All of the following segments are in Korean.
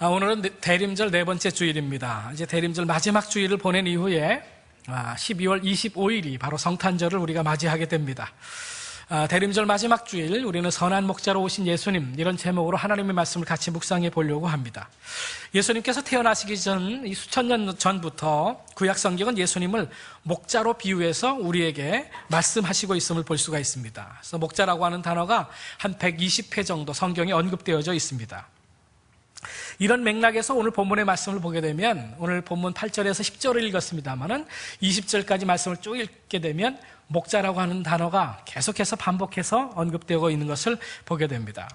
오늘은 대림절 네 번째 주일입니다. 이제 대림절 마지막 주일을 보낸 이후에 12월 25일이 바로 성탄절을 우리가 맞이하게 됩니다. 대림절 마지막 주일, 우리는 선한 목자로 오신 예수님, 이런 제목으로 하나님의 말씀을 같이 묵상해 보려고 합니다. 예수님께서 태어나시기 전, 이 수천 년 전부터 구약 성경은 예수님을 목자로 비유해서 우리에게 말씀하시고 있음을 볼 수가 있습니다. 그래서 목자라고 하는 단어가 한 120회 정도 성경에 언급되어져 있습니다. 이런 맥락에서 오늘 본문의 말씀을 보게 되면, 오늘 본문 8절에서 10절을 읽었습니다만은 20절까지 말씀을 쭉 읽게 되면 목자라고 하는 단어가 계속해서 반복해서 언급되고 있는 것을 보게 됩니다.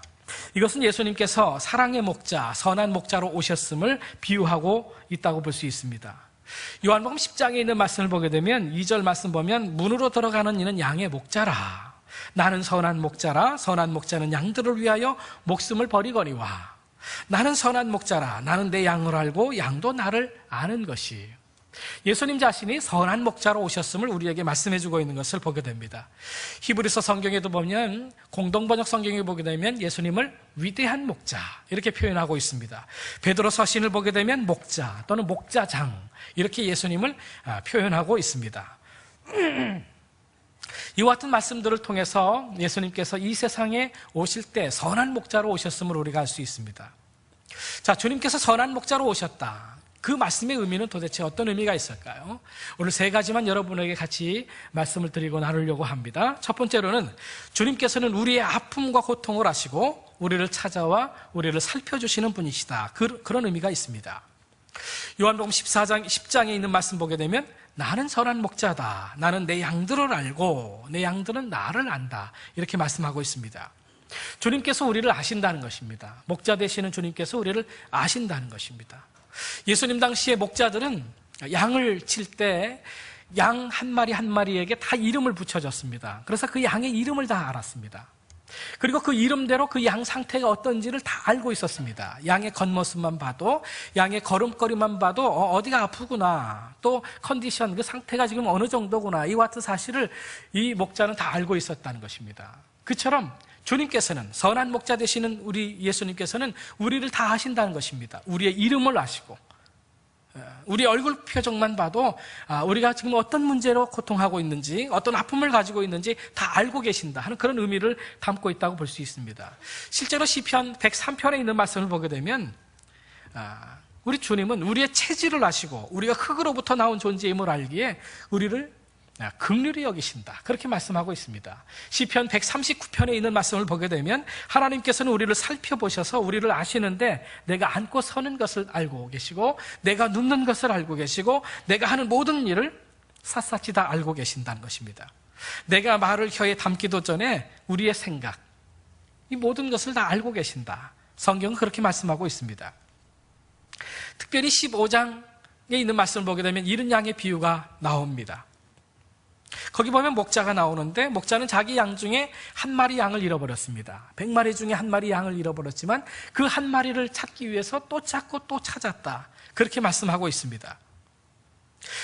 이것은 예수님께서 사랑의 목자, 선한 목자로 오셨음을 비유하고 있다고 볼 수 있습니다. 요한복음 10장에 있는 말씀을 보게 되면 2절 말씀 보면, 문으로 들어가는 이는 양의 목자라. 나는 선한 목자라. 선한 목자는 양들을 위하여 목숨을 버리거니와. 나는 선한 목자라. 나는 내 양을 알고 양도 나를 아는 것이. 예수님 자신이 선한 목자로 오셨음을 우리에게 말씀해주고 있는 것을 보게 됩니다. 히브리서 성경에도 보면, 공동번역 성경에 보게 되면 예수님을 위대한 목자 이렇게 표현하고 있습니다. 베드로 서신을 보게 되면 목자 또는 목자장 이렇게 예수님을 표현하고 있습니다. 이와 같은 말씀들을 통해서 예수님께서 이 세상에 오실 때 선한 목자로 오셨음을 우리가 알 수 있습니다. 자, 주님께서 선한 목자로 오셨다. 그 말씀의 의미는 도대체 어떤 의미가 있을까요? 오늘 세 가지만 여러분에게 같이 말씀을 드리고 나누려고 합니다. 첫 번째로는 주님께서는 우리의 아픔과 고통을 아시고 우리를 찾아와 우리를 살펴주시는 분이시다. 그런 의미가 있습니다. 요한복음 10장에 있는 말씀 보게 되면, 나는 선한 목자다. 나는 내 양들을 알고 내 양들은 나를 안다. 이렇게 말씀하고 있습니다. 주님께서 우리를 아신다는 것입니다. 목자 되시는 주님께서 우리를 아신다는 것입니다. 예수님 당시의 목자들은 양을 칠 때 양 한 마리 한 마리에게 다 이름을 붙여줬습니다. 그래서 그 양의 이름을 다 알았습니다. 그리고 그 이름대로 그 양 상태가 어떤지를 다 알고 있었습니다. 양의 겉모습만 봐도, 양의 걸음걸이만 봐도 어디가 아프구나, 또 컨디션, 그 상태가 지금 어느 정도구나, 이와 같은 사실을 이 목자는 다 알고 있었다는 것입니다. 그처럼 주님께서는, 선한 목자 되시는 우리 예수님께서는 우리를 다 아신다는 것입니다. 우리의 이름을 아시고, 우리 얼굴 표정만 봐도 우리가 지금 어떤 문제로 고통하고 있는지, 어떤 아픔을 가지고 있는지 다 알고 계신다 하는 그런 의미를 담고 있다고 볼 수 있습니다. 실제로 시편 103편에 있는 말씀을 보게 되면, 우리 주님은 우리의 체질을 아시고 우리가 흙으로부터 나온 존재임을 알기에 우리를 긍휼히 여기신다, 그렇게 말씀하고 있습니다. 시편 139편에 있는 말씀을 보게 되면, 하나님께서는 우리를 살펴보셔서 우리를 아시는데 내가 앉고 서는 것을 알고 계시고, 내가 눕는 것을 알고 계시고, 내가 하는 모든 일을 샅샅이 다 알고 계신다는 것입니다. 내가 말을 혀에 담기도 전에 우리의 생각, 이 모든 것을 다 알고 계신다. 성경은 그렇게 말씀하고 있습니다. 특별히 15장에 있는 말씀을 보게 되면 이런 양의 비유가 나옵니다. 거기 보면 목자가 나오는데, 목자는 자기 양 중에 한 마리 양을 잃어버렸습니다. 100마리 중에 한 마리 양을 잃어버렸지만 그 한 마리를 찾기 위해서 또 찾고 또 찾았다, 그렇게 말씀하고 있습니다.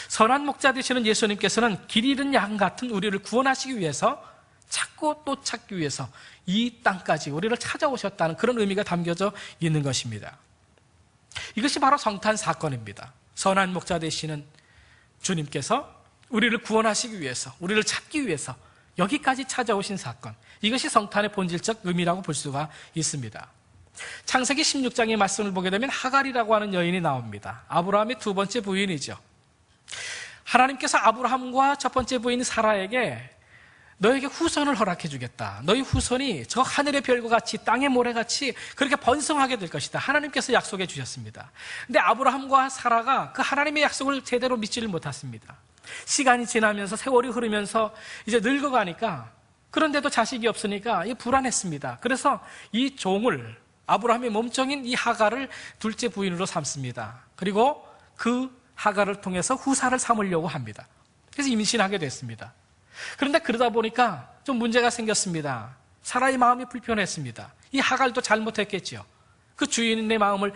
선한 목자 되시는 예수님께서는 길 잃은 양 같은 우리를 구원하시기 위해서, 찾고 또 찾기 위해서 이 땅까지 우리를 찾아오셨다는 그런 의미가 담겨져 있는 것입니다. 이것이 바로 성탄 사건입니다. 선한 목자 되시는 주님께서 우리를 구원하시기 위해서, 우리를 찾기 위해서 여기까지 찾아오신 사건, 이것이 성탄의 본질적 의미라고 볼 수가 있습니다. 창세기 16장의 말씀을 보게 되면 하갈이라고 하는 여인이 나옵니다. 아브라함의 두 번째 부인이죠. 하나님께서 아브라함과 첫 번째 부인 사라에게 너에게 후손을 허락해 주겠다. 너희 후손이 저 하늘의 별과 같이 땅의 모래같이 그렇게 번성하게 될 것이다. 하나님께서 약속해 주셨습니다. 근데 아브라함과 사라가 그 하나님의 약속을 제대로 믿지를 못했습니다. 시간이 지나면서, 세월이 흐르면서 이제 늙어가니까, 그런데도 자식이 없으니까 불안했습니다. 그래서 이 종을, 아브라함의 몸종인 이 하갈을 둘째 부인으로 삼습니다. 그리고 그 하갈을 통해서 후사를 삼으려고 합니다. 그래서 임신하게 됐습니다. 그런데 그러다 보니까 좀 문제가 생겼습니다. 사라의 마음이 불편했습니다. 이 하갈도 잘못했겠죠. 그 주인의 마음을,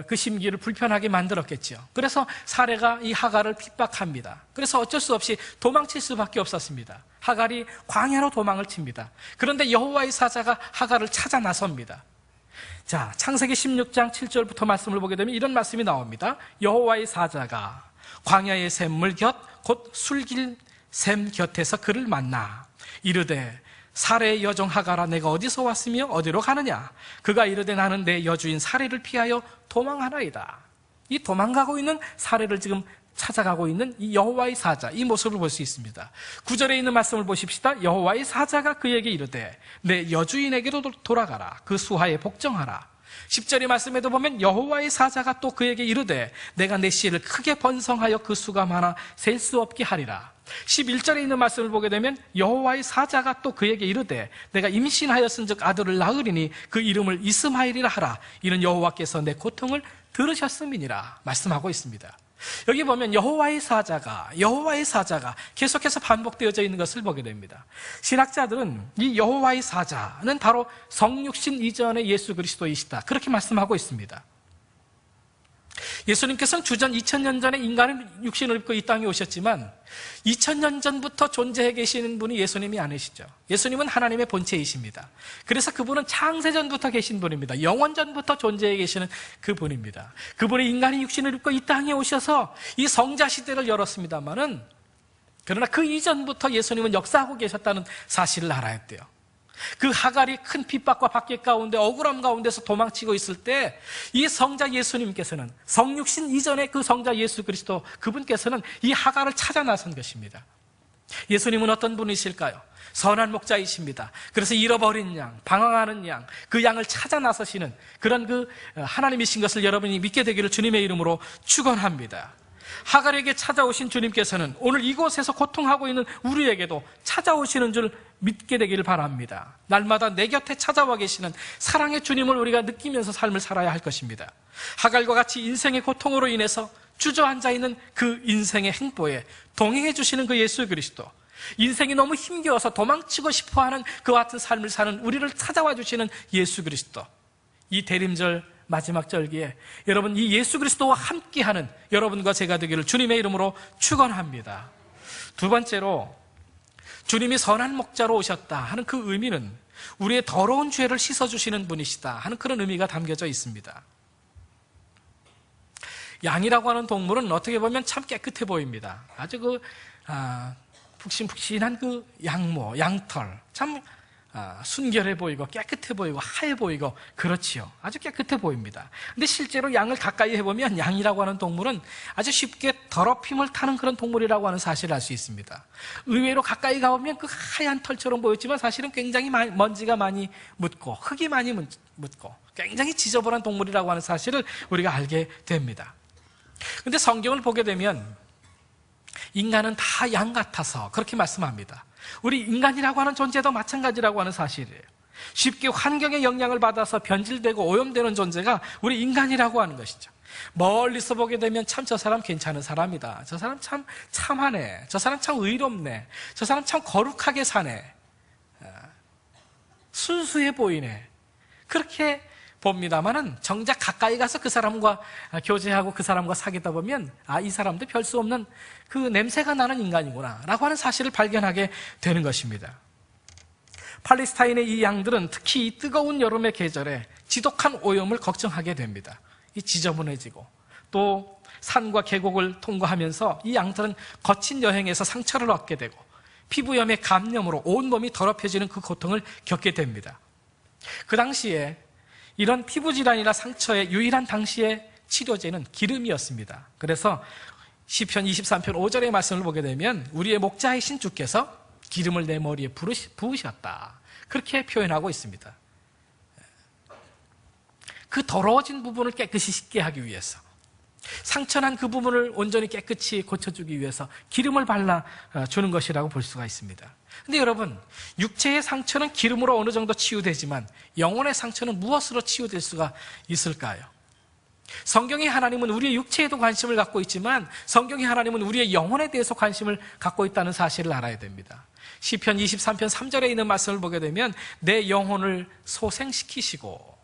그 심기를 불편하게 만들었겠죠. 그래서 사레가 이 하갈을 핍박합니다. 그래서 어쩔 수 없이 도망칠 수밖에 없었습니다. 하갈이 광야로 도망을 칩니다. 그런데 여호와의 사자가 하갈을 찾아 나섭니다. 자, 창세기 16장 7절부터 말씀을 보게 되면 이런 말씀이 나옵니다. 여호와의 사자가 광야의 샘물 곁 곧 술길 샘 곁에서 그를 만나 이르되 사레의 여종 하가라, 내가 어디서 왔으며 어디로 가느냐? 그가 이르되 나는 내 여주인 사레를 피하여 도망하나이다. 이 도망가고 있는 사레를 지금 찾아가고 있는 이 여호와의 사자, 이 모습을 볼 수 있습니다. 9절에 있는 말씀을 보십시다. 여호와의 사자가 그에게 이르되 내 여주인에게로 돌아가라, 그 수하에 복종하라. 10절의 말씀에도 보면 여호와의 사자가 또 그에게 이르되 내가 내 씨를 크게 번성하여 그 수가 많아 셀 수 없게 하리라. 11절에 있는 말씀을 보게 되면 여호와의 사자가 또 그에게 이르되 내가 임신하였은즉 아들을 낳으리니 그 이름을 이스마엘이라 하라. 이는 여호와께서 내 고통을 들으셨음이니라 말씀하고 있습니다. 여기 보면 여호와의 사자가 계속해서 반복되어져 있는 것을 보게 됩니다. 신학자들은 이 여호와의 사자는 바로 성육신 이전의 예수 그리스도이시다, 그렇게 말씀하고 있습니다. 예수님께서는 주전 2000년 전에 인간의 육신을 입고 이 땅에 오셨지만 2000년 전부터 존재해 계시는 분이 예수님이 아니시죠. 예수님은 하나님의 본체이십니다. 그래서 그분은 창세전부터 계신 분입니다. 영원전부터 존재해 계시는 그분입니다. 그분이 인간의 육신을 입고 이 땅에 오셔서 이 성자 시대를 열었습니다만은, 그러나 그 이전부터 예수님은 역사하고 계셨다는 사실을 알아야 돼요. 그 하갈이 큰 핍박과 박해 가운데 억울함 가운데서 도망치고 있을 때 이 성자 예수님께서는, 성육신 이전의 그 성자 예수 그리스도, 그분께서는 이 하갈을 찾아 나선 것입니다. 예수님은 어떤 분이실까요? 선한 목자이십니다. 그래서 잃어버린 양, 방황하는 양, 그 양을 찾아 나서시는 그런 그 하나님이신 것을 여러분이 믿게 되기를 주님의 이름으로 축원합니다. 하갈에게 찾아오신 주님께서는 오늘 이곳에서 고통하고 있는 우리에게도 찾아오시는 줄 믿게 되기를 바랍니다. 날마다 내 곁에 찾아와 계시는 사랑의 주님을 우리가 느끼면서 삶을 살아야 할 것입니다. 하갈과 같이 인생의 고통으로 인해서 주저앉아 있는 그 인생의 행보에 동행해 주시는 그 예수 그리스도, 인생이 너무 힘겨워서 도망치고 싶어하는 그와 같은 삶을 사는 우리를 찾아와 주시는 예수 그리스도, 이 대림절 마지막 절기에 여러분 이 예수 그리스도와 함께하는 여러분과 제가 되기를 주님의 이름으로 축원합니다. 두 번째로, 주님이 선한 목자로 오셨다 하는 그 의미는 우리의 더러운 죄를 씻어주시는 분이시다 하는 그런 의미가 담겨져 있습니다. 양이라고 하는 동물은 어떻게 보면 참 깨끗해 보입니다. 아주 푹신푹신한 그 양모, 양털, 참 순결해 보이고 깨끗해 보이고 하얘 보이고 그렇지요. 아주 깨끗해 보입니다. 근데 실제로 양을 가까이 해보면 양이라고 하는 동물은 아주 쉽게 더럽힘을 타는 그런 동물이라고 하는 사실을 알 수 있습니다. 의외로 가까이 가보면 그 하얀 털처럼 보였지만 사실은 굉장히 먼지가 많이 묻고 흙이 많이 묻고 굉장히 지저분한 동물이라고 하는 사실을 우리가 알게 됩니다. 근데 성경을 보게 되면 인간은 다 양 같아서 그렇게 말씀합니다. 우리 인간이라고 하는 존재도 마찬가지라고 하는 사실이에요. 쉽게 환경의 영향을 받아서 변질되고 오염되는 존재가 우리 인간이라고 하는 것이죠. 멀리서 보게 되면 참 저 사람 괜찮은 사람이다, 저 사람 참 참하네, 저 사람 참 의롭네, 저 사람 참 거룩하게 사네, 순수해 보이네, 그렇게 봅니다만은 정작 가까이 가서 그 사람과 교제하고 그 사람과 사귀다 보면 이 사람도 별 수 없는 그 냄새가 나는 인간이구나 라고 하는 사실을 발견하게 되는 것입니다. 팔레스타인의 이 양들은 특히 이 뜨거운 여름의 계절에 지독한 오염을 걱정하게 됩니다. 이 지저분해지고 또 산과 계곡을 통과하면서 이 양들은 거친 여행에서 상처를 얻게 되고 피부염의 감염으로 온몸이 더럽혀지는 그 고통을 겪게 됩니다. 그 당시에 이런 피부질환이나 상처의 유일한 당시의 치료제는 기름이었습니다. 그래서 시편 23편 5절의 말씀을 보게 되면 우리의 목자이신 주께서 기름을 내 머리에 부으셨다, 그렇게 표현하고 있습니다. 그 더러워진 부분을 깨끗이 씻게 하기 위해서, 상처난 그 부분을 온전히 깨끗이 고쳐주기 위해서 기름을 발라주는 것이라고 볼 수가 있습니다. 근데 여러분, 육체의 상처는 기름으로 어느 정도 치유되지만 영혼의 상처는 무엇으로 치유될 수가 있을까요? 성경의 하나님은 우리의 육체에도 관심을 갖고 있지만 성경의 하나님은 우리의 영혼에 대해서 관심을 갖고 있다는 사실을 알아야 됩니다. 시편 23편 3절에 있는 말씀을 보게 되면 내 영혼을 소생시키시고,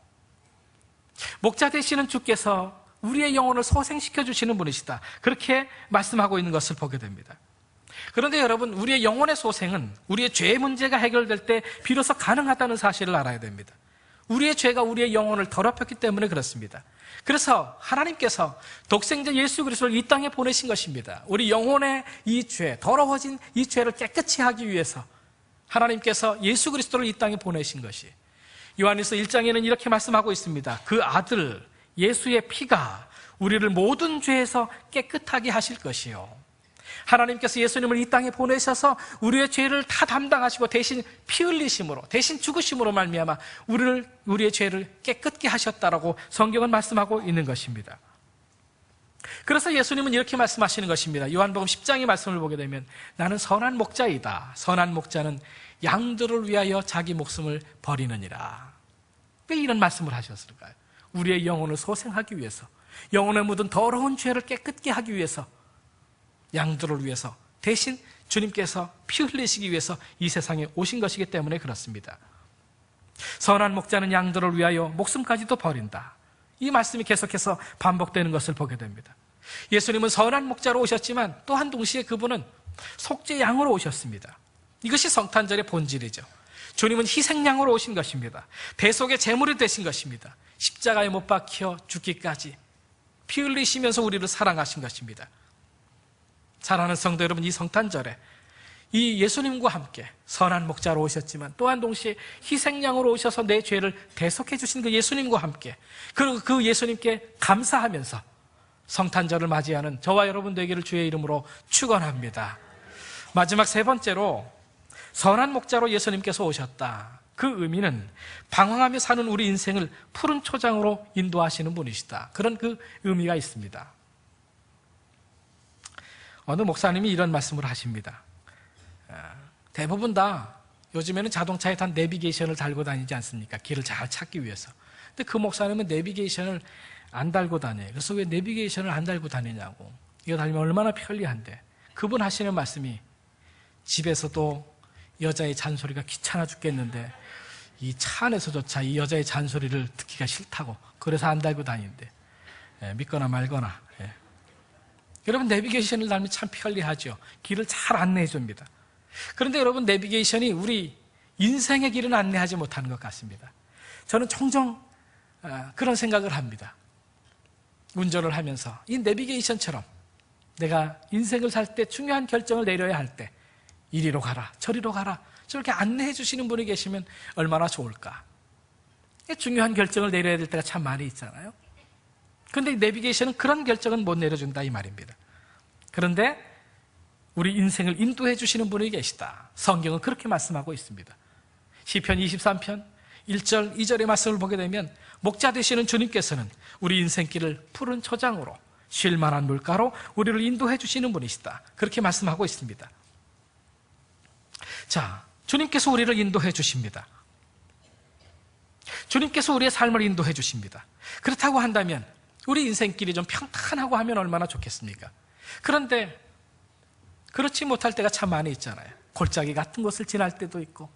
목자 되시는 주께서 우리의 영혼을 소생시켜 주시는 분이시다, 그렇게 말씀하고 있는 것을 보게 됩니다. 그런데 여러분, 우리의 영혼의 소생은 우리의 죄의 문제가 해결될 때 비로소 가능하다는 사실을 알아야 됩니다. 우리의 죄가 우리의 영혼을 더럽혔기 때문에 그렇습니다. 그래서 하나님께서 독생자 예수 그리스도를 이 땅에 보내신 것입니다. 우리 영혼의 이 죄, 더러워진 이 죄를 깨끗이 하기 위해서 하나님께서 예수 그리스도를 이 땅에 보내신 것이, 요한일서 1장에는 이렇게 말씀하고 있습니다. 그 아들 예수의 피가 우리를 모든 죄에서 깨끗하게 하실 것이요. 하나님께서 예수님을 이 땅에 보내셔서 우리의 죄를 다 담당하시고 대신 피 흘리심으로, 대신 죽으심으로 말미암아 우리의 죄를 깨끗게 하셨다라고 성경은 말씀하고 있는 것입니다. 그래서 예수님은 이렇게 말씀하시는 것입니다. 요한복음 10장의 말씀을 보게 되면 나는 선한 목자이다. 선한 목자는 양들을 위하여 자기 목숨을 버리느니라. 왜 이런 말씀을 하셨을까요? 우리의 영혼을 소생하기 위해서, 영혼에 묻은 더러운 죄를 깨끗게 하기 위해서, 양들을 위해서 대신 주님께서 피 흘리시기 위해서 이 세상에 오신 것이기 때문에 그렇습니다. 선한 목자는 양들을 위하여 목숨까지도 버린다. 이 말씀이 계속해서 반복되는 것을 보게 됩니다. 예수님은 선한 목자로 오셨지만 또한 동시에 그분은 속죄 양으로 오셨습니다. 이것이 성탄절의 본질이죠. 주님은 희생양으로 오신 것입니다. 대속의 제물이 되신 것입니다. 십자가에 못 박혀 죽기까지 피 흘리시면서 우리를 사랑하신 것입니다. 사랑하는 성도 여러분, 이 성탄절에 이 예수님과 함께 선한 목자로 오셨지만 또한 동시에 희생양으로 오셔서 내 죄를 대속해 주신 그 예수님과 함께, 그리고 그 예수님께 감사하면서 성탄절을 맞이하는 저와 여러분 되기를 주의 이름으로 축원합니다. 마지막 세 번째로, 선한 목자로 예수님께서 오셨다. 그 의미는 방황하며 사는 우리 인생을 푸른 초장으로 인도하시는 분이시다. 그런 그 의미가 있습니다. 어느 목사님이 이런 말씀을 하십니다. 대부분 다 요즘에는 자동차에 단 내비게이션을 달고 다니지 않습니까? 길을 잘 찾기 위해서. 근데 그 목사님은 내비게이션을 안 달고 다녀요. 그래서 왜 내비게이션을 안 달고 다니냐고. 이거 달면 얼마나 편리한데. 그분 하시는 말씀이, 집에서도 여자의 잔소리가 귀찮아 죽겠는데 이 차 안에서조차 이 여자의 잔소리를 듣기가 싫다고, 그래서 안 달고 다니는데, 믿거나 말거나. 여러분, 내비게이션을 달면 참 편리하죠. 길을 잘 안내해 줍니다. 그런데 여러분, 내비게이션이 우리 인생의 길은 안내하지 못하는 것 같습니다. 저는 종종 그런 생각을 합니다. 운전을 하면서 이 내비게이션처럼 내가 인생을 살 때 중요한 결정을 내려야 할 때 이리로 가라, 저리로 가라, 저렇게 안내해 주시는 분이 계시면 얼마나 좋을까. 중요한 결정을 내려야 될 때가 참 많이 있잖아요. 그런데 내비게이션은 그런 결정은 못 내려준다 이 말입니다. 그런데 우리 인생을 인도해 주시는 분이 계시다. 성경은 그렇게 말씀하고 있습니다. 시편 23편 1절 2절의 말씀을 보게 되면 목자 되시는 주님께서는 우리 인생길을 푸른 초장으로 쉴 만한 물가로 우리를 인도해 주시는 분이시다. 그렇게 말씀하고 있습니다. 자, 주님께서 우리를 인도해 주십니다. 주님께서 우리의 삶을 인도해 주십니다. 그렇다고 한다면 우리 인생길이 좀 평탄하고 하면 얼마나 좋겠습니까? 그런데 그렇지 못할 때가 참 많이 있잖아요. 골짜기 같은 곳을 지날 때도 있고,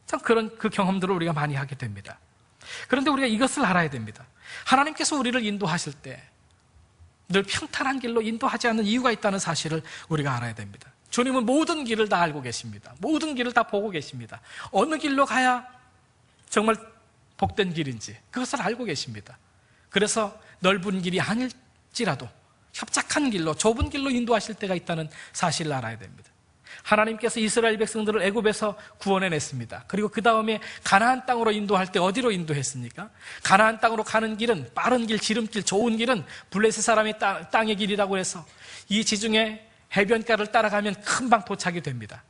참 그런 그 경험들을 우리가 많이 하게 됩니다. 그런데 우리가 이것을 알아야 됩니다. 하나님께서 우리를 인도하실 때 늘 평탄한 길로 인도하지 않는 이유가 있다는 사실을 우리가 알아야 됩니다. 주님은 모든 길을 다 알고 계십니다. 모든 길을 다 보고 계십니다. 어느 길로 가야 정말 복된 길인지 그것을 알고 계십니다. 그래서 넓은 길이 아닐지라도 협착한 길로, 좁은 길로 인도하실 때가 있다는 사실을 알아야 됩니다. 하나님께서 이스라엘 백성들을 애굽에서 구원해냈습니다. 그리고 그 다음에 가나안 땅으로 인도할 때 어디로 인도했습니까? 가나안 땅으로 가는 길은 빠른 길, 지름길, 좋은 길은 블레셋 사람의 땅의 길이라고 해서 이 지중해 해변가를 따라가면 금방 도착이 됩니다.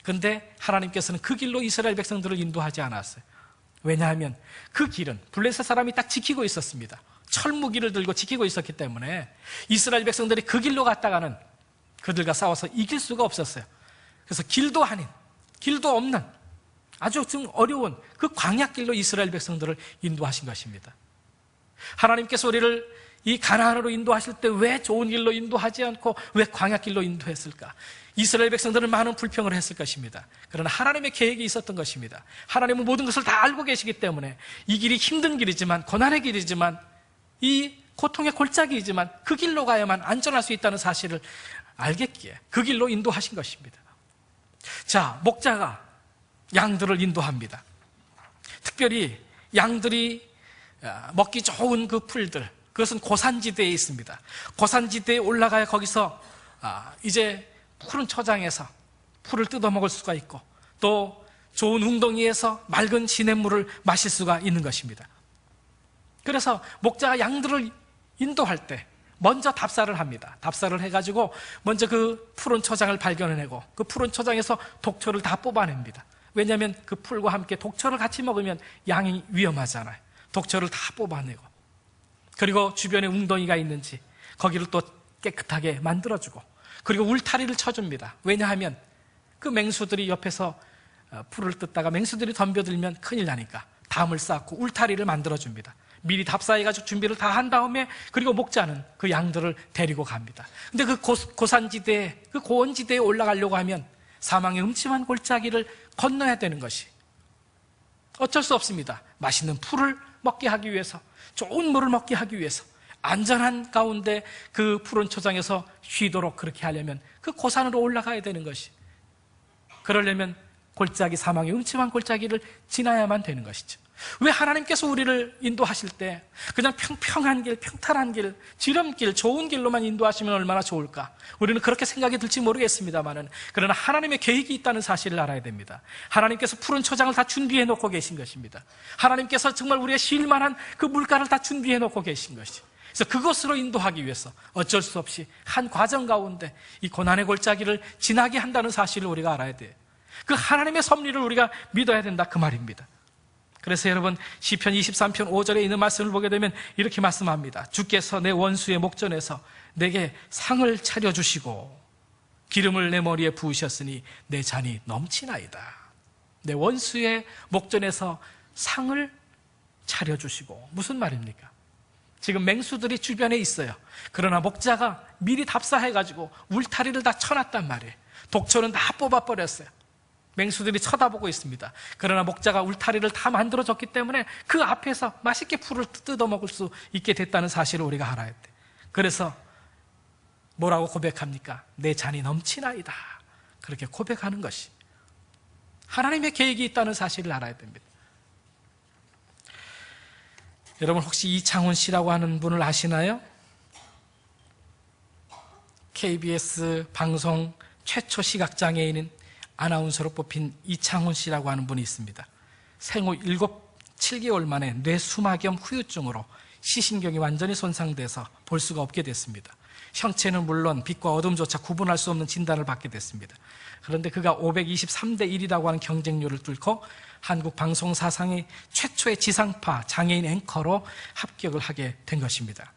그런데 하나님께서는 그 길로 이스라엘 백성들을 인도하지 않았어요. 왜냐하면 그 길은 블레셋 사람이 딱 지키고 있었습니다. 철무기를 들고 지키고 있었기 때문에 이스라엘 백성들이 그 길로 갔다가는 그들과 싸워서 이길 수가 없었어요. 그래서 길도 아닌, 길도 없는 아주 좀 어려운 그 광야길로 이스라엘 백성들을 인도하신 것입니다. 하나님께서 우리를 이 가나안으로 인도하실 때 왜 좋은 길로 인도하지 않고 왜 광야길로 인도했을까? 이스라엘 백성들은 많은 불평을 했을 것입니다. 그러나 하나님의 계획이 있었던 것입니다. 하나님은 모든 것을 다 알고 계시기 때문에 이 길이 힘든 길이지만, 고난의 길이지만, 이 고통의 골짜기이지만 그 길로 가야만 안전할 수 있다는 사실을 알겠기에 그 길로 인도하신 것입니다. 자, 목자가 양들을 인도합니다. 특별히 양들이 먹기 좋은 그 풀들, 그것은 고산지대에 있습니다. 고산지대에 올라가야 거기서 이제 푸른 초장에서 풀을 뜯어먹을 수가 있고, 또 좋은 웅덩이에서 맑은 시냇물을 마실 수가 있는 것입니다. 그래서 목자가 양들을 인도할 때 먼저 답사를 합니다. 답사를 해가지고 먼저 그 푸른 초장을 발견해내고, 그 푸른 초장에서 독초를 다 뽑아냅니다. 왜냐하면 그 풀과 함께 독초를 같이 먹으면 양이 위험하잖아요. 독초를 다 뽑아내고, 그리고 주변에 웅덩이가 있는지 거기를 또 깨끗하게 만들어주고, 그리고 울타리를 쳐줍니다. 왜냐하면 그 맹수들이 옆에서 풀을 뜯다가 맹수들이 덤벼들면 큰일 나니까 담을 쌓고 울타리를 만들어줍니다. 미리 답사해가지고 준비를 다 한 다음에, 그리고 목자는 그 양들을 데리고 갑니다. 근데 그 고산지대에, 그 고원지대에 올라가려고 하면 사망의 음침한 골짜기를 건너야 되는 것이 어쩔 수 없습니다. 맛있는 풀을 먹게 하기 위해서, 좋은 물을 먹게 하기 위해서, 안전한 가운데 그 푸른 초장에서 쉬도록 그렇게 하려면 그 고산으로 올라가야 되는 것이, 그러려면 골짜기, 사망의 음침한 골짜기를 지나야만 되는 것이죠. 왜 하나님께서 우리를 인도하실 때 그냥 평평한 길, 평탄한 길, 지름길, 좋은 길로만 인도하시면 얼마나 좋을까? 우리는 그렇게 생각이 들지 모르겠습니다만은, 그러나 하나님의 계획이 있다는 사실을 알아야 됩니다. 하나님께서 푸른 초장을 다 준비해 놓고 계신 것입니다. 하나님께서 정말 우리가 쉴 만한 그 물가를 다 준비해 놓고 계신 것이, 그래서 그것으로 인도하기 위해서 어쩔 수 없이 한 과정 가운데 이 고난의 골짜기를 지나게 한다는 사실을 우리가 알아야 돼요. 그 하나님의 섭리를 우리가 믿어야 된다, 그 말입니다. 그래서 여러분, 시편 23편 5절에 있는 말씀을 보게 되면 이렇게 말씀합니다. 주께서 내 원수의 목전에서 내게 상을 차려주시고 기름을 내 머리에 부으셨으니 내 잔이 넘치나이다. 내 원수의 목전에서 상을 차려주시고, 무슨 말입니까? 지금 맹수들이 주변에 있어요. 그러나 목자가 미리 답사해가지고 울타리를 다 쳐놨단 말이에요. 독초는 다 뽑아버렸어요. 맹수들이 쳐다보고 있습니다. 그러나 목자가 울타리를 다 만들어줬기 때문에 그 앞에서 맛있게 풀을 뜯어먹을 수 있게 됐다는 사실을 우리가 알아야 돼. 그래서 뭐라고 고백합니까? 내 잔이 넘치나이다. 그렇게 고백하는 것이 하나님의 계획이 있다는 사실을 알아야 됩니다. 여러분, 혹시 이창훈 씨라고 하는 분을 아시나요? KBS 방송 최초 시각장애인인 아나운서로 뽑힌 이창훈 씨라고 하는 분이 있습니다. 생후 7개월 만에 뇌수막염 후유증으로 시신경이 완전히 손상돼서 볼 수가 없게 됐습니다. 형체는 물론 빛과 어둠조차 구분할 수 없는 진단을 받게 됐습니다. 그런데 그가 523대 1이라고 하는 경쟁률을 뚫고 한국 방송 사상의 최초의 지상파 장애인 앵커로 합격을 하게 된 것입니다.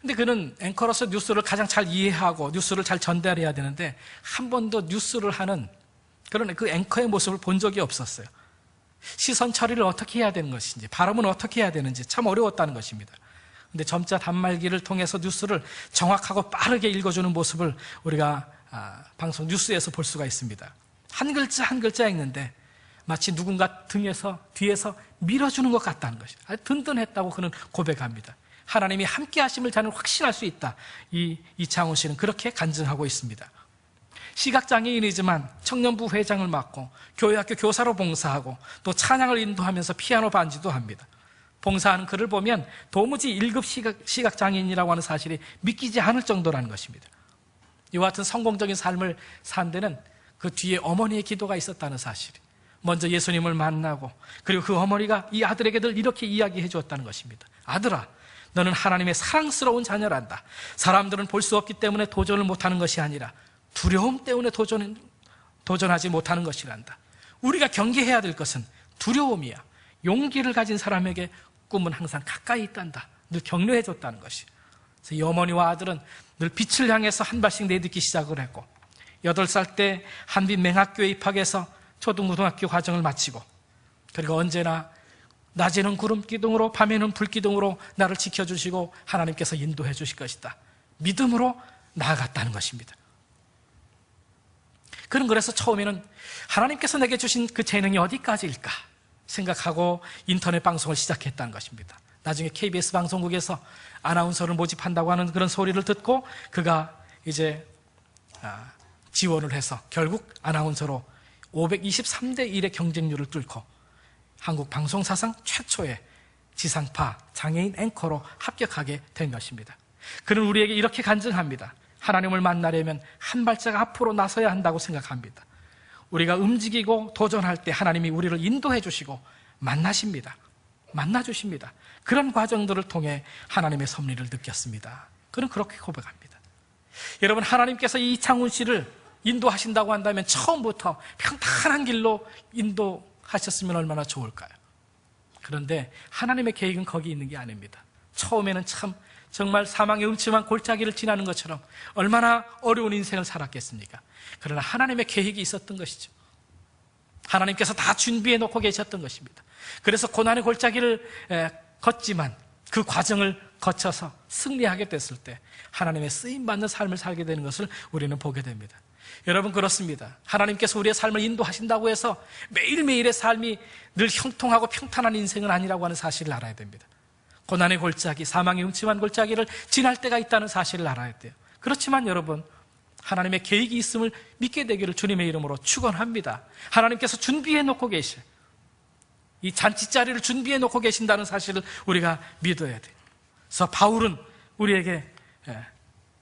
근데 그는 앵커로서 뉴스를 가장 잘 이해하고 뉴스를 잘 전달해야 되는데, 한 번도 뉴스를 하는 그런 그 앵커의 모습을 본 적이 없었어요. 시선 처리를 어떻게 해야 되는 것인지, 발음은 어떻게 해야 되는지 참 어려웠다는 것입니다. 근데 점자 단말기를 통해서 뉴스를 정확하고 빠르게 읽어주는 모습을 우리가 방송 뉴스에서 볼 수가 있습니다. 한 글자 한 글자 읽는데 마치 누군가 뒤에서 밀어주는 것 같다는 것이, 아주 든든했다고 그는 고백합니다. 하나님이 함께 하심을 자는 확신할 수 있다. 이창훈 씨는 그렇게 간증하고 있습니다. 시각장애인이지만 청년부 회장을 맡고 교회학교 교사로 봉사하고 또 찬양을 인도하면서 피아노 반주도 합니다. 봉사하는 그를 보면 도무지 1급 시각장애인이라고 하는 사실이 믿기지 않을 정도라는 것입니다. 이와 같은 성공적인 삶을 산 데는 그 뒤에 어머니의 기도가 있었다는 사실, 먼저 예수님을 만나고, 그리고 그 어머니가 이 아들에게 늘 이렇게 이야기해 주었다는 것입니다. 아들아, 너는 하나님의 사랑스러운 자녀란다. 사람들은 볼 수 없기 때문에 도전을 못하는 것이 아니라 두려움 때문에 도전하지 못하는 것이란다. 우리가 경계해야 될 것은 두려움이야. 용기를 가진 사람에게 꿈은 항상 가까이 있단다. 늘 격려해 줬다는 것이. 그래서 이 어머니와 아들은 늘 빛을 향해서 한 발씩 내딛기 시작을 했고, 8살 때 한빛 맹학교에 입학해서 초등고등학교 과정을 마치고, 그리고 언제나 낮에는 구름 기둥으로 밤에는 불 기둥으로 나를 지켜주시고 하나님께서 인도해 주실 것이다. 믿음으로 나아갔다는 것입니다. 그는 그래서 처음에는 하나님께서 내게 주신 그 재능이 어디까지일까 생각하고 인터넷 방송을 시작했다는 것입니다. 나중에 KBS 방송국에서 아나운서를 모집한다고 하는 그런 소리를 듣고 그가 이제 지원을 해서 결국 아나운서로 523대 1의 경쟁률을 뚫고 한국 방송사상 최초의 지상파 장애인 앵커로 합격하게 된 것입니다. 그는 우리에게 이렇게 간증합니다. 하나님을 만나려면 한 발짝 앞으로 나서야 한다고 생각합니다. 우리가 움직이고 도전할 때 하나님이 우리를 인도해 주시고 만나십니다. 만나주십니다. 그런 과정들을 통해 하나님의 섭리를 느꼈습니다. 그는 그렇게 고백합니다. 여러분, 하나님께서 이창훈 씨를 인도하신다고 한다면 처음부터 평탄한 길로 인도하셨으면 얼마나 좋을까요? 그런데 하나님의 계획은 거기 있는 게 아닙니다. 처음에는 정말 사망의 음침한 골짜기를 지나는 것처럼 얼마나 어려운 인생을 살았겠습니까? 그러나 하나님의 계획이 있었던 것이죠. 하나님께서 다 준비해 놓고 계셨던 것입니다. 그래서 고난의 골짜기를 걷지만 그 과정을 거쳐서 승리하게 됐을 때 하나님의 쓰임받는 삶을 살게 되는 것을 우리는 보게 됩니다. 여러분, 그렇습니다. 하나님께서 우리의 삶을 인도하신다고 해서 매일매일의 삶이 늘 형통하고 평탄한 인생은 아니라고 하는 사실을 알아야 됩니다. 고난의 골짜기, 사망의 음침한 골짜기를 지날 때가 있다는 사실을 알아야 돼요. 그렇지만 여러분, 하나님의 계획이 있음을 믿게 되기를 주님의 이름으로 축원합니다. 하나님께서 준비해 놓고 계셔. 이 잔치자리를 준비해 놓고 계신다는 사실을 우리가 믿어야 돼요. 그래서 바울은 우리에게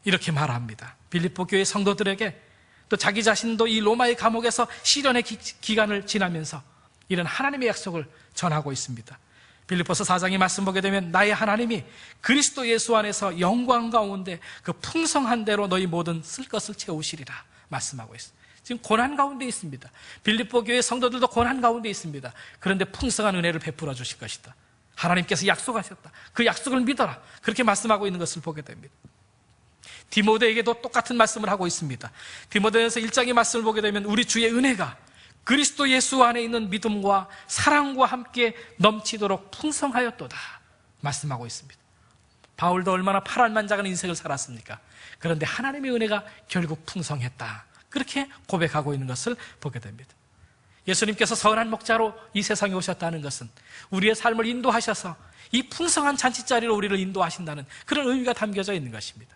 이렇게 말합니다. 빌립보 교회 성도들에게, 또 자기 자신도 이 로마의 감옥에서 시련의 기간을 지나면서 이런 하나님의 약속을 전하고 있습니다. 빌립보서 4장의 말씀 보게 되면 나의 하나님이 그리스도 예수 안에서 영광 가운데 그 풍성한 대로 너희 모든 쓸 것을 채우시리라 말씀하고 있습니다. 지금 고난 가운데 있습니다. 빌립보 교회 성도들도 고난 가운데 있습니다. 그런데 풍성한 은혜를 베풀어 주실 것이다. 하나님께서 약속하셨다. 그 약속을 믿어라. 그렇게 말씀하고 있는 것을 보게 됩니다. 디모데에게도 똑같은 말씀을 하고 있습니다. 디모데에서 1장의 말씀을 보게 되면 우리 주의 은혜가 그리스도 예수 안에 있는 믿음과 사랑과 함께 넘치도록 풍성하였도다 말씀하고 있습니다. 바울도 얼마나 파란만장한 인생을 살았습니까? 그런데 하나님의 은혜가 결국 풍성했다, 그렇게 고백하고 있는 것을 보게 됩니다. 예수님께서 선한 목자로 이 세상에 오셨다는 것은 우리의 삶을 인도하셔서 이 풍성한 잔치자리로 우리를 인도하신다는 그런 의미가 담겨져 있는 것입니다.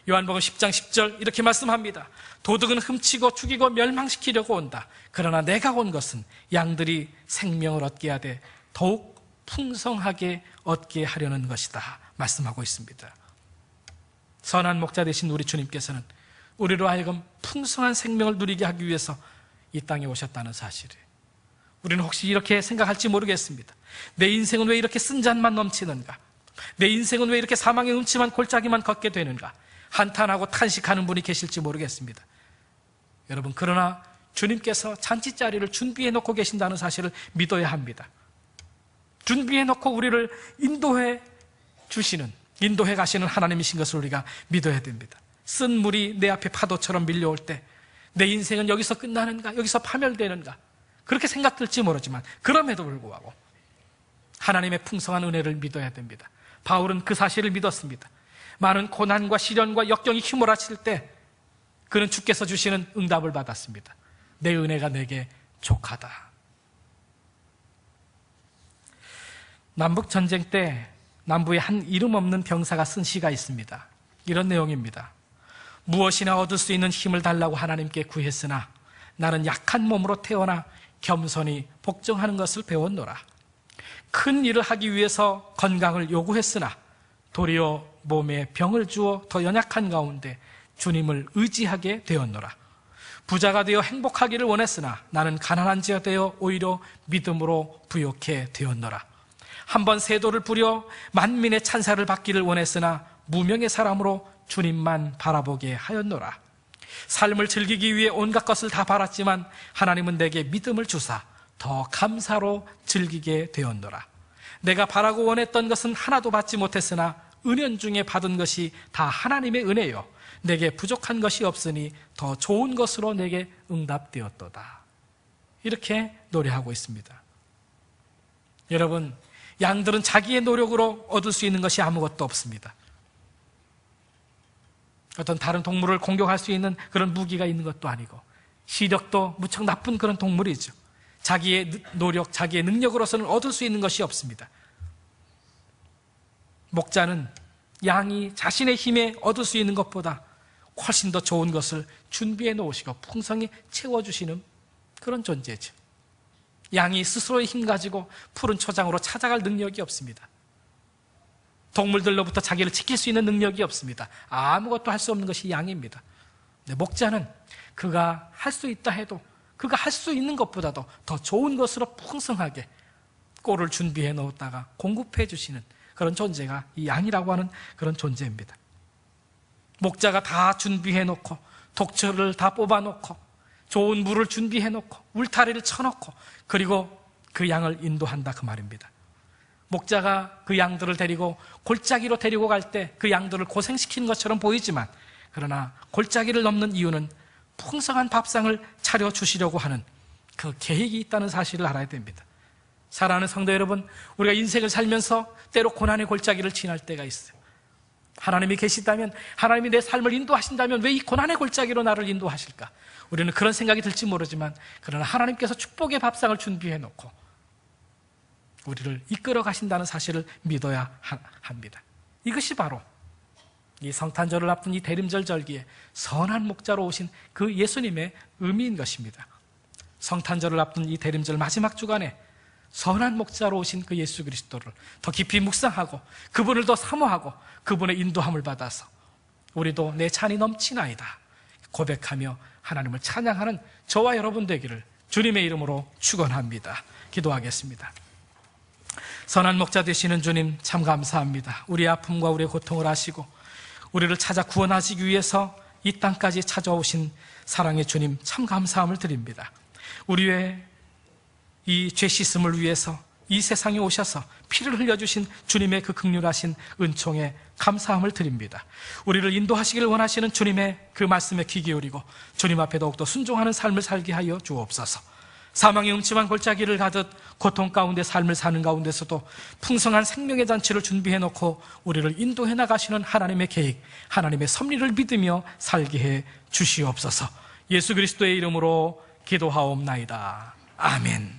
요한복음 10장 10절 이렇게 말씀합니다. 도둑은 훔치고 죽이고 멸망시키려고 온다. 그러나 내가 온 것은 양들이 생명을 얻게 하되 더욱 풍성하게 얻게 하려는 것이다 말씀하고 있습니다. 선한 목자 되신 우리 주님께서는 우리로 하여금 풍성한 생명을 누리게 하기 위해서 이 땅에 오셨다는 사실이에요. 우리는 혹시 이렇게 생각할지 모르겠습니다. 내 인생은 왜 이렇게 쓴 잔만 넘치는가? 내 인생은 왜 이렇게 사망의 음침한 골짜기만 걷게 되는가? 한탄하고 탄식하는 분이 계실지 모르겠습니다. 여러분, 그러나 주님께서 잔치자리를 준비해 놓고 계신다는 사실을 믿어야 합니다. 준비해 놓고 우리를 인도해 주시는, 인도해 가시는 하나님이신 것을 우리가 믿어야 됩니다. 쓴 물이 내 앞에 파도처럼 밀려올 때 내 인생은 여기서 끝나는가? 여기서 파멸되는가? 그렇게 생각될지 모르지만 그럼에도 불구하고 하나님의 풍성한 은혜를 믿어야 됩니다. 바울은 그 사실을 믿었습니다. 많은 고난과 시련과 역경이 휘몰아칠 때 그는 주께서 주시는 응답을 받았습니다. 내 은혜가 내게 족하다. 남북전쟁 때 남부에 한 이름 없는 병사가 쓴 시가 있습니다. 이런 내용입니다. 무엇이나 얻을 수 있는 힘을 달라고 하나님께 구했으나 나는 약한 몸으로 태어나 겸손히 복종하는 것을 배웠노라. 큰 일을 하기 위해서 건강을 요구했으나 도리어 몸에 병을 주어 더 연약한 가운데 주님을 의지하게 되었노라. 부자가 되어 행복하기를 원했으나 나는 가난한 자가 되어 오히려 믿음으로 부욕해 되었노라. 한번 세도를 부려 만민의 찬사를 받기를 원했으나 무명의 사람으로 주님만 바라보게 하였노라. 삶을 즐기기 위해 온갖 것을 다 바랐지만 하나님은 내게 믿음을 주사 더 감사로 즐기게 되었노라. 내가 바라고 원했던 것은 하나도 받지 못했으나 은연 중에 받은 것이 다 하나님의 은혜요 내게 부족한 것이 없으니 더 좋은 것으로 내게 응답되었도다. 이렇게 노래하고 있습니다. 여러분, 양들은 자기의 노력으로 얻을 수 있는 것이 아무것도 없습니다. 어떤 다른 동물을 공격할 수 있는 그런 무기가 있는 것도 아니고 시력도 무척 나쁜 그런 동물이죠. 자기의 노력, 자기의 능력으로서는 얻을 수 있는 것이 없습니다. 목자는 양이 자신의 힘에 얻을 수 있는 것보다 훨씬 더 좋은 것을 준비해 놓으시고 풍성히 채워주시는 그런 존재죠. 양이 스스로의 힘 가지고 푸른 초장으로 찾아갈 능력이 없습니다. 동물들로부터 자기를 지킬 수 있는 능력이 없습니다. 아무것도 할 수 없는 것이 양입니다. 목자는 그가 할 수 있다 해도 그가 할 수 있는 것보다도 더 좋은 것으로 풍성하게 꼴을 준비해 놓았다가 공급해 주시는 그런 존재가 이 양이라고 하는 그런 존재입니다. 목자가 다 준비해 놓고 독초를 다 뽑아 놓고 좋은 물을 준비해 놓고 울타리를 쳐놓고 그리고 그 양을 인도한다 그 말입니다. 목자가 그 양들을 데리고 골짜기로 데리고 갈 때 그 양들을 고생시키는 것처럼 보이지만 그러나 골짜기를 넘는 이유는 풍성한 밥상을 차려주시려고 하는 그 계획이 있다는 사실을 알아야 됩니다. 사랑하는 성도 여러분, 우리가 인생을 살면서 때로 고난의 골짜기를 지날 때가 있어요. 하나님이 계시다면, 하나님이 내 삶을 인도하신다면 왜 이 고난의 골짜기로 나를 인도하실까? 우리는 그런 생각이 들지 모르지만 그러나 하나님께서 축복의 밥상을 준비해 놓고 우리를 이끌어 가신다는 사실을 믿어야 합니다. 이것이 바로 이 성탄절을 앞둔 이 대림절 절기에 선한 목자로 오신 그 예수님의 의미인 것입니다. 성탄절을 앞둔 이 대림절 마지막 주간에 선한 목자로 오신 그 예수 그리스도를 더 깊이 묵상하고 그분을 더 사모하고 그분의 인도함을 받아서 우리도 내 찬이 넘치나이다 고백하며 하나님을 찬양하는 저와 여러분 되기를 주님의 이름으로 축원합니다. 기도하겠습니다. 선한 목자 되시는 주님 참 감사합니다. 우리의 아픔과 우리의 고통을 아시고 우리를 찾아 구원하시기 위해서 이 땅까지 찾아오신 사랑의 주님 참 감사함을 드립니다. 우리의 이 죄 씻음을 위해서 이 세상에 오셔서 피를 흘려주신 주님의 그 긍휼하신 은총에 감사함을 드립니다. 우리를 인도하시기를 원하시는 주님의 그 말씀에 귀 기울이고 주님 앞에 더욱더 순종하는 삶을 살게 하여 주옵소서. 사망의 음침한 골짜기를 가듯 고통 가운데 삶을 사는 가운데서도 풍성한 생명의 잔치를 준비해 놓고 우리를 인도해 나가시는 하나님의 계획, 하나님의 섭리를 믿으며 살게 해 주시옵소서. 예수 그리스도의 이름으로 기도하옵나이다. 아멘.